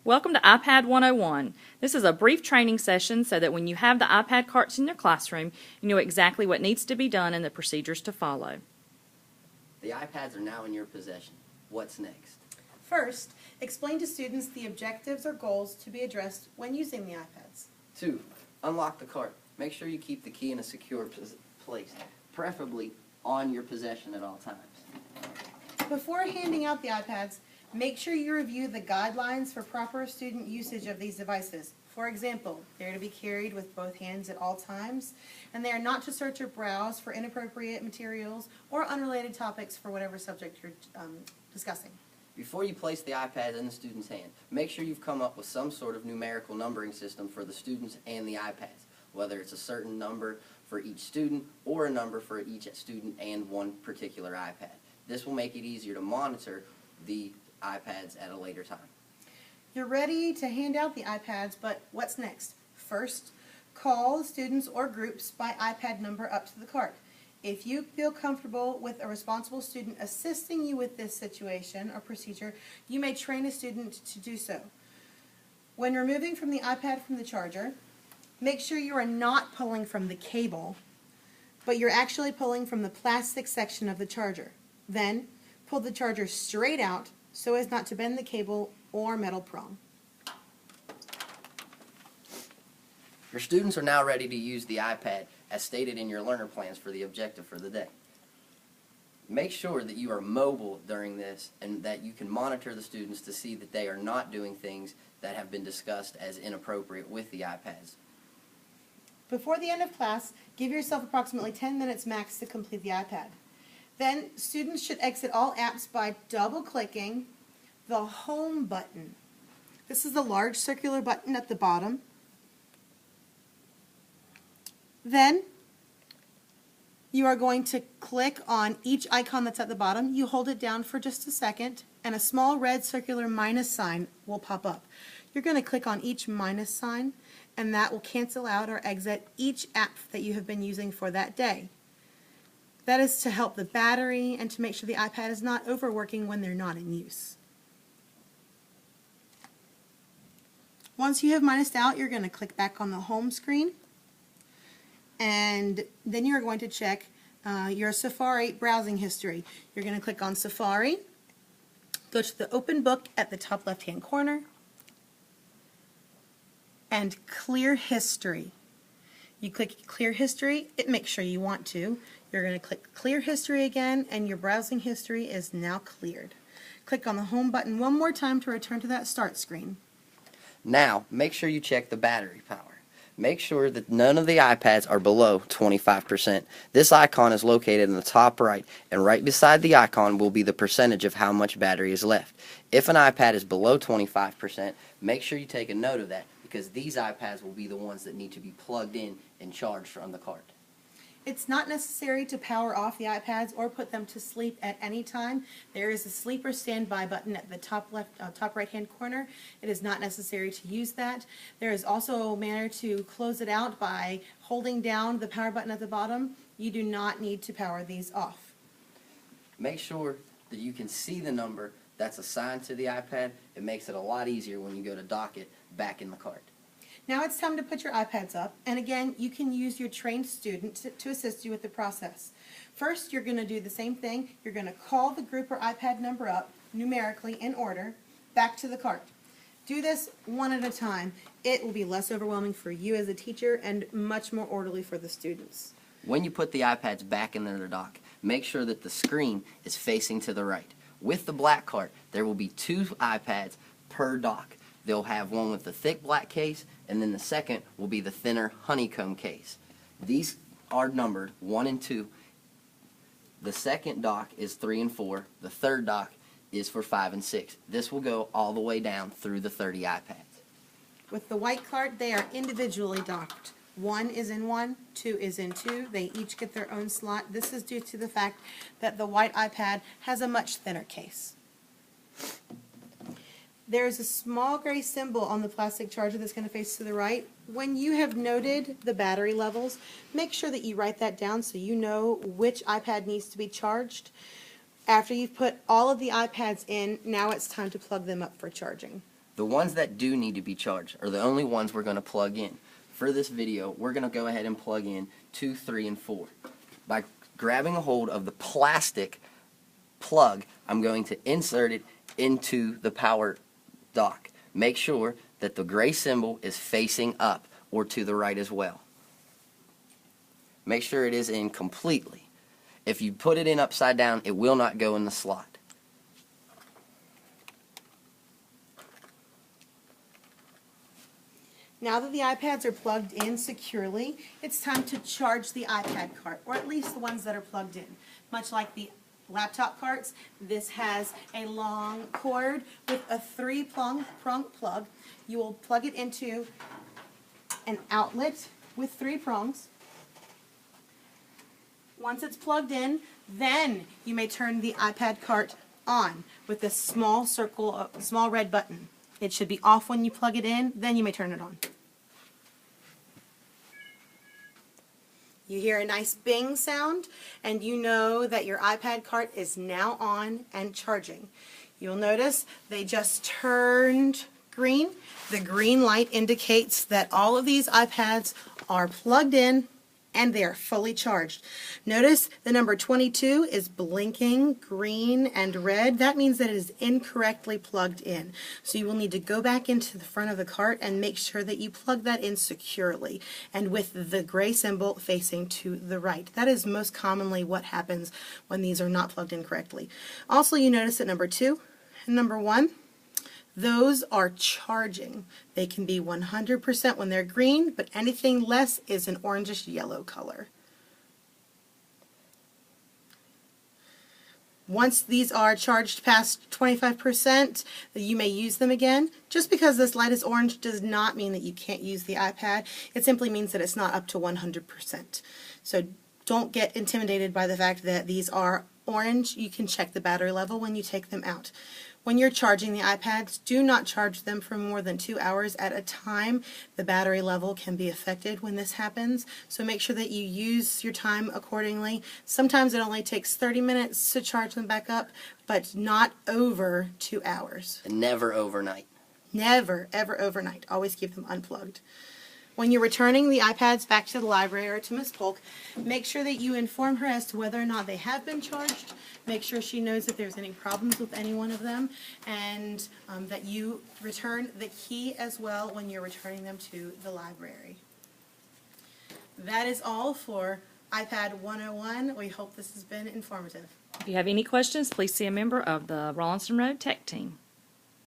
Welcome to iPad 101. This is a brief training session so that when you have the iPad carts in your classroom, you know exactly what needs to be done and the procedures to follow. The iPads are now in your possession. What's next? First, explain to students the objectives or goals to be addressed when using the iPads. 2. Unlock the cart. Make sure you keep the key in a secure place, preferably on your possession at all times. Before handing out the iPads, make sure you review the guidelines for proper student usage of these devices. For example, they are to be carried with both hands at all times, and they are not to search or browse for inappropriate materials or unrelated topics for whatever subject you're discussing. Before you place the iPad in the student's hand, make sure you've come up with some sort of numerical numbering system for the students and the iPads, whether it's a certain number for each student or a number for each student and one particular iPad. This will make it easier to monitor the iPads at a later time. You're ready to hand out the iPads, but what's next? First, call the students or groups by iPad number up to the cart. If you feel comfortable with a responsible student assisting you with this situation or procedure, you may train a student to do so. When removing from the iPad from the charger, make sure you are not pulling from the cable, but you're actually pulling from the plastic section of the charger. Then, pull the charger straight out so as not to bend the cable or metal prong. Your students are now ready to use the iPad as stated in your learner plans for the objective for the day. Make sure that you are mobile during this and that you can monitor the students to see that they are not doing things that have been discussed as inappropriate with the iPads. Before the end of class, give yourself approximately 10 minutes max to complete the iPad. Then, students should exit all apps by double-clicking the Home button. This is the large circular button at the bottom. Then, you are going to click on each icon that's at the bottom. You hold it down for just a second, and a small red circular minus sign will pop up. You're going to click on each minus sign, and that will cancel out or exit each app that you have been using for that day. That is to help the battery and to make sure the iPad is not overworking when they're not in use. Once you have minused out, you're going to click back on the home screen, and then you're going to check your Safari browsing history. You're going to click on Safari, go to the open book at the top left-hand corner, and clear history. You click clear history, it makes sure you want to. You're going to click clear history again, and your browsing history is now cleared. Click on the home button one more time to return to that start screen. Now, make sure you check the battery power. Make sure that none of the iPads are below 25%. This icon is located in the top right, and right beside the icon will be the percentage of how much battery is left. If an iPad is below 25%, make sure you take a note of that, because these iPads will be the ones that need to be plugged in and charged from the cart. It's not necessary to power off the iPads or put them to sleep at any time. There is a sleep or standby button at the top right hand corner. It is not necessary to use that. There is also a manner to close it out by holding down the power button at the bottom. You do not need to power these off. Make sure that you can see the number that's assigned to the iPad. It makes it a lot easier when you go to dock it back in the cart. Now it's time to put your iPads up, and again, you can use your trained student to assist you with the process. First, you're going to do the same thing. You're going to call the group or iPad number up, numerically in order, back to the cart. Do this one at a time. It will be less overwhelming for you as a teacher and much more orderly for the students. When you put the iPads back in their dock, make sure that the screen is facing to the right. With the black cart, there will be 2 iPads per dock. They'll have one with the thick black case, and then the second will be the thinner honeycomb case. These are numbered 1 and 2. The second dock is 3 and 4. The third dock is for 5 and 6. This will go all the way down through the 30 iPads. With the white cart, they are individually docked. 1 is in 1, 2 is in 2. They each get their own slot. This is due to the fact that the white iPad has a much thinner case. There is a small gray symbol on the plastic charger that's going to face to the right. When you have noted the battery levels, make sure that you write that down so you know which iPad needs to be charged. After you've put all of the iPads in, now it's time to plug them up for charging. The ones that do need to be charged are the only ones we're going to plug in. For this video, we're going to go ahead and plug in 2, 3, and 4. By grabbing a hold of the plastic plug, I'm going to insert it into the power dock. Make sure that the gray symbol is facing up or to the right as well. Make sure it is in completely. If you put it in upside down, it will not go in the slot. Now that the iPads are plugged in securely, it's time to charge the iPad cart, or at least the ones that are plugged in. Much like the laptop carts, this has a long cord with a 3-prong plug. You will plug it into an outlet with 3 prongs. Once it's plugged in, then you may turn the iPad cart on with this small circle, small red button. It should be off when you plug it in, then you may turn it on. You hear a nice bing sound, and you know that your iPad cart is now on and charging. You'll notice they just turned green. The green light indicates that all of these iPads are plugged in and they are fully charged. Notice the number 22 is blinking green and red. That means that it is incorrectly plugged in. So you will need to go back into the front of the cart and make sure that you plug that in securely and with the gray symbol facing to the right. That is most commonly what happens when these are not plugged in correctly. Also, you notice that number 2 and number 1, those are charging. They can be 100% when they're green, but anything less is an orangish yellow color. Once these are charged past 25%, you may use them again. Just because this light is orange does not mean that you can't use the iPad. It simply means that it's not up to 100%. So don't get intimidated by the fact that these are orange. You can check the battery level when you take them out. When you're charging the iPads, do not charge them for more than 2 hours at a time. The battery level can be affected when this happens, so make sure that you use your time accordingly. Sometimes it only takes 30 minutes to charge them back up, but not over 2 hours. And never overnight. Never, ever overnight. Always keep them unplugged. When you're returning the iPads back to the library or to Ms. Polk, make sure that you inform her as to whether or not they have been charged. Make sure she knows if there's any problems with any one of them, and that you return the key as well when you're returning them to the library. That is all for iPad 101. We hope this has been informative. If you have any questions, please see a member of the Rawlinson Road Tech Team.